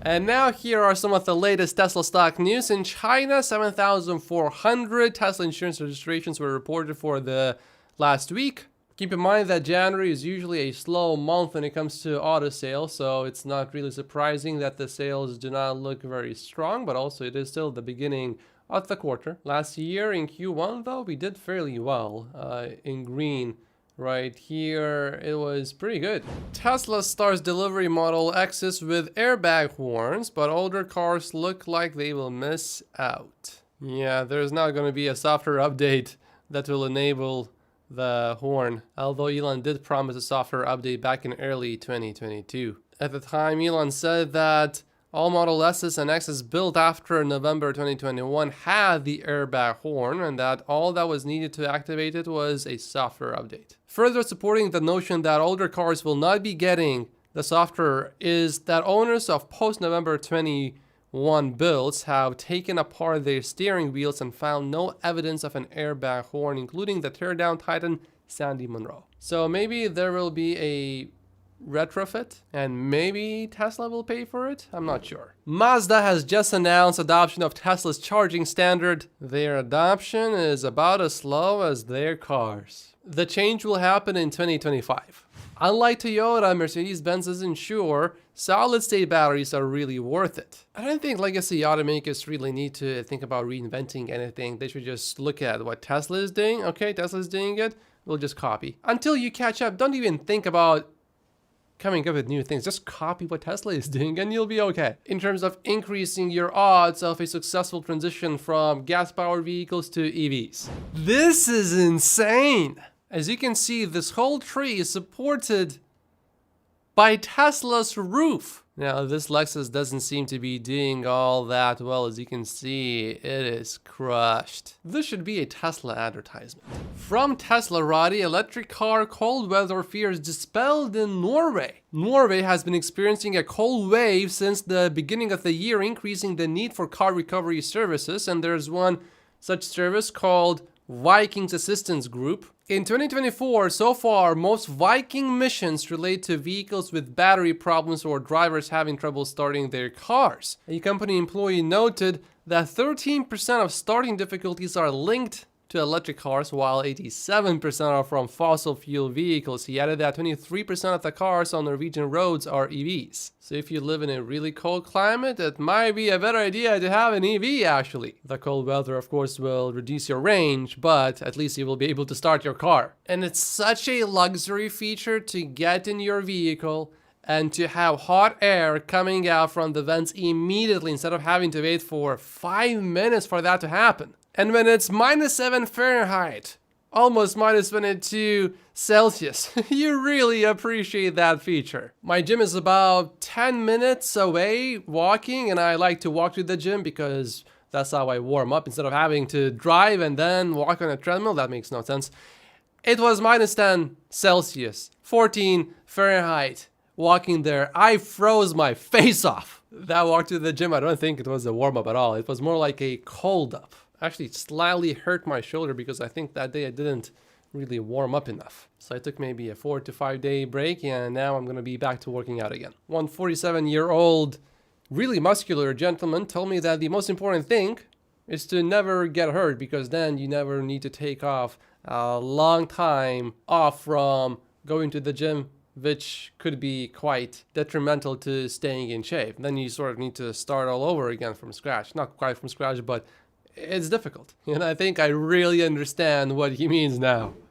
And now here are some of the latest Tesla stock news. In China, 7,400 Tesla insurance registrations were reported for the last week. Keep in mind that January is usually a slow month when it comes to auto sales, so it's not really surprising that the sales do not look very strong, but also it is still the beginning of the quarter. Last year in Q1, though, we did fairly well in green. Right here, it was pretty good. Tesla starts delivery Model X's with airbag horns, but older cars look like they will miss out. Yeah, there's not going to be a software update that will enable the horn, although Elon did promise a software update back in early 2022. At the time, Elon said that all Model S's and X's built after November 2021 had the airbag horn, and that all that was needed to activate it was a software update. Further supporting the notion that older cars will not be getting the software is that owners of post-November 21 builds have taken apart their steering wheels and found no evidence of an airbag horn, including the teardown Titan Sandy Munro. So maybe there will be a retrofit and maybe Tesla will pay for it. I'm not sure. Mazda has just announced adoption of Tesla's charging standard. Their adoption is about as slow as their cars. The change will happen in 2025. Unlike Toyota, Mercedes-Benz isn't sure solid-state batteries are really worth it. I don't think legacy automakers really need to think about reinventing anything. They should just look at what Tesla is doing. Okay, Tesla's doing it. We'll just copy. Until you catch up, don't even think about coming up with new things. Just copy what Tesla is doing and you'll be okay. In terms of increasing your odds of a successful transition from gas-powered vehicles to EVs. This is insane. As you can see, this whole tree is supported by Tesla's roof. Now, this Lexus doesn't seem to be doing all that well. As you can see, it is crushed. This should be a Tesla advertisement. From Tesla, Roddy, electric car cold weather fears dispelled in Norway. Norway has been experiencing a cold wave since the beginning of the year, increasing the need for car recovery services, and there's one such service called Viking's Assistance Group. In 2024, so far, most Viking missions relate to vehicles with battery problems or drivers having trouble starting their cars. A company employee noted that 13% of starting difficulties are linked to electric cars, while 87% are from fossil fuel vehicles. He added that 23% of the cars on Norwegian roads are EVs. So if you live in a really cold climate, it might be a better idea to have an EV actually. The cold weather, of course, will reduce your range, but at least you will be able to start your car. And it's such a luxury feature to get in your vehicle and to have hot air coming out from the vents immediately instead of having to wait for 5 minutes for that to happen. And when it's -7 Fahrenheit, almost -22 Celsius, you really appreciate that feature. My gym is about 10 minutes away walking, and I like to walk to the gym because that's how I warm up instead of having to drive and then walk on a treadmill. That makes no sense. It was -10 Celsius, 14 Fahrenheit. Walking there, I froze my face off. That walk to the gym, I don't think it was a warm-up at all. It was more like a cold-up. Actually slightly hurt my shoulder because I think that day I didn't really warm up enough. So I took maybe a 4 to 5 day break, and now I'm going to be back to working out again. One 47-year-old, really muscular gentleman told me that the most important thing is to never get hurt, because then you never need to take off a long time off from going to the gym, which could be quite detrimental to staying in shape. Then you sort of need to start all over again from scratch. Not quite from scratch, but it's difficult. And I think I really understand what he means now.